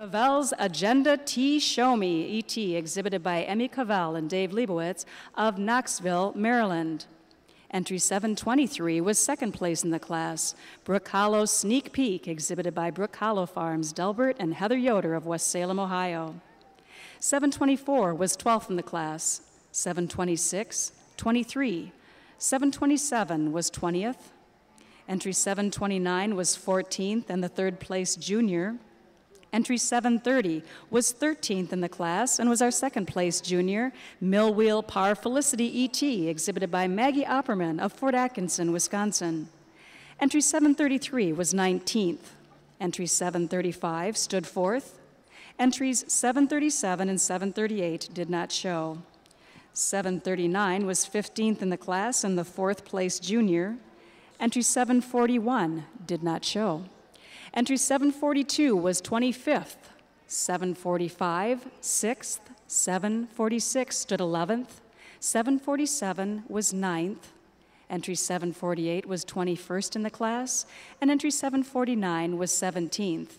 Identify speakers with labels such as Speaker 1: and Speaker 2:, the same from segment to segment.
Speaker 1: Cavell's Agenda T Show Me, E.T., exhibited by Emmy Cavell and Dave Leibowitz of Knoxville, Maryland. Entry 723 was second place in the class. Brook Hollow Sneak Peek, exhibited by Brook Hollow Farms, Delbert and Heather Yoder of West Salem, Ohio. 724 was 12th in the class. 726, 23. 727 was 20th. Entry 729 was 14th and the third place junior. Entry 730 was 13th in the class and was our second place junior, Mill Wheel Par Felicity E.T., exhibited by Maggie Opperman of Fort Atkinson, Wisconsin. Entry 733 was 19th. Entry 735 stood fourth. Entries 737 and 738 did not show. 739 was 15th in the class and the fourth place junior. Entry 741 did not show. Entry 742 was 25th, 745, 6th, 746 stood 11th, 747 was 9th, entry 748 was 21st in the class, and entry 749 was 17th.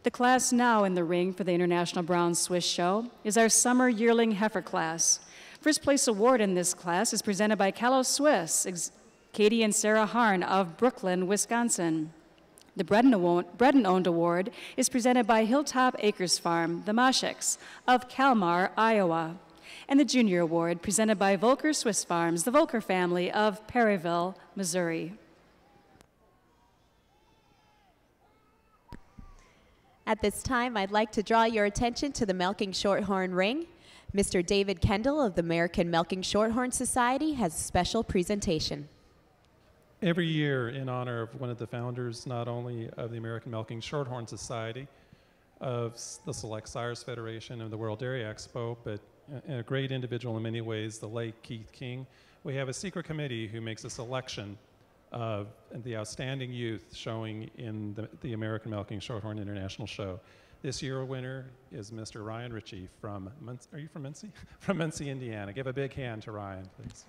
Speaker 1: The class now in the ring for the International Brown Swiss Show is our summer yearling heifer class. First place award in this class is presented by Callow Swiss, Katie and Sarah Harn of Brooklyn, Wisconsin. The Breton-owned award is presented by Hilltop Acres Farm, the Mosheks, of Kalmar, Iowa. And the junior award presented by Volker Swiss Farms, the Volker family of Perryville, Missouri.
Speaker 2: At this time, I'd like to draw your attention to the Milking Shorthorn Ring. Mr. David Kendall of the American Milking Shorthorn Society has a special presentation.
Speaker 3: Every year, in honor of one of the founders, not only of the American Milking Shorthorn Society, of the Select Sires Federation and the World Dairy Expo, but a great individual in many ways, the late Keith King, we have a secret committee who makes a selection of the outstanding youth showing in the American Milking Shorthorn International Show. This year, a winner is Mr. Ryan Ritchie from, are you from Muncie? From Muncie, Indiana. Give a big hand to Ryan, please.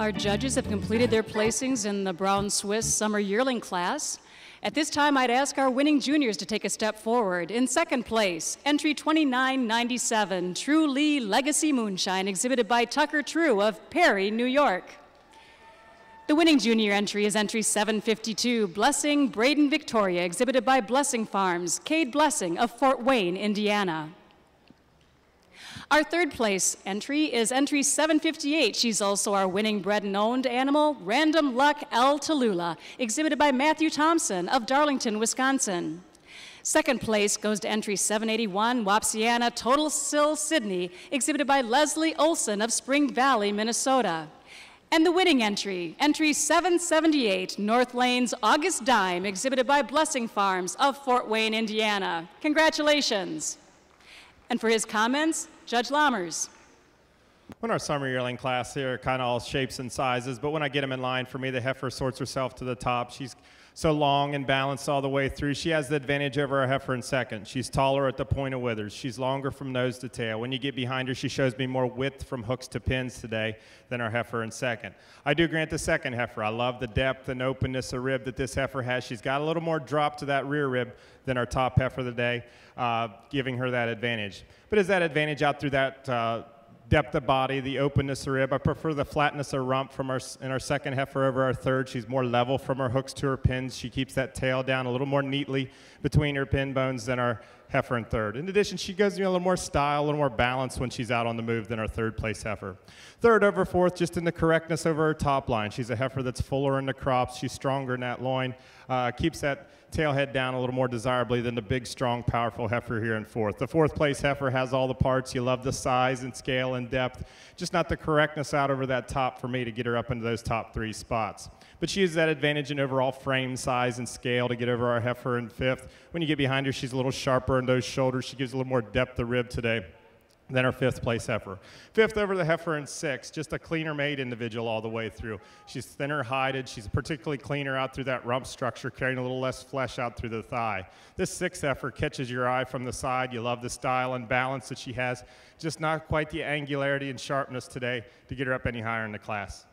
Speaker 1: Our judges have completed their placings in the Brown Swiss Summer Yearling class. At this time, I'd ask our winning juniors to take a step forward. In second place, entry 2997, True Lee Legacy Moonshine, exhibited by Tucker True of Perry, New York. The winning junior entry is entry 752, Blessing Braden Victoria, exhibited by Blessing Farms, Cade Blessing of Fort Wayne, Indiana. Our third place entry is entry 758. She's also our winning bred and owned animal, Random Luck El Tallulah, exhibited by Matthew Thompson of Darlington, Wisconsin. Second place goes to entry 781, Wapsiana Total Sill Sydney, exhibited by Leslie Olson of Spring Valley, Minnesota. And the winning entry, entry 778, North Lane's August Dime, exhibited by Blessing Farms of Fort Wayne, Indiana. Congratulations. And for his comments, Judge Lammers.
Speaker 4: In our summer yearling class here, kind of all shapes and sizes, but when I get them in line, for me, the heifer sorts herself to the top. She's so long and balanced all the way through. She has the advantage over our heifer in second. She's taller at the point of withers. She's longer from nose to tail. When you get behind her, she shows me more width from hooks to pins today than our heifer in second. I do grant the second heifer. I love the depth and openness of rib that this heifer has. She's got a little more drop to that rear rib than our top heifer today, giving her that advantage. But is that advantage out through that depth of body, the openness of rib? I prefer the flatness of rump in our second heifer over our third. She's more level from her hooks to her pins. She keeps that tail down a little more neatly between her pin bones than our heifer in third. In addition, she gives me a little more style, a little more balance when she's out on the move than our third place heifer. Third over fourth, just in the correctness over her top line. She's a heifer that's fuller in the crops. She's stronger in that loin. Keeps that tail head down a little more desirably than the big, strong, powerful heifer here in fourth. The fourth place heifer has all the parts. You love the size and scale and depth, just not the correctness out over that top for me to get her up into those top three spots. But she has that advantage in overall frame size and scale to get over our heifer in fifth. When you get behind her, she's a little sharper in those shoulders. She gives a little more depth of rib today than our fifth place heifer. Fifth over the heifer in sixth, just a cleaner made individual all the way through. She's thinner hided. She's particularly cleaner out through that rump structure, carrying a little less flesh out through the thigh. This sixth heifer catches your eye from the side. You love the style and balance that she has, just not quite the angularity and sharpness today to get her up any higher in the class.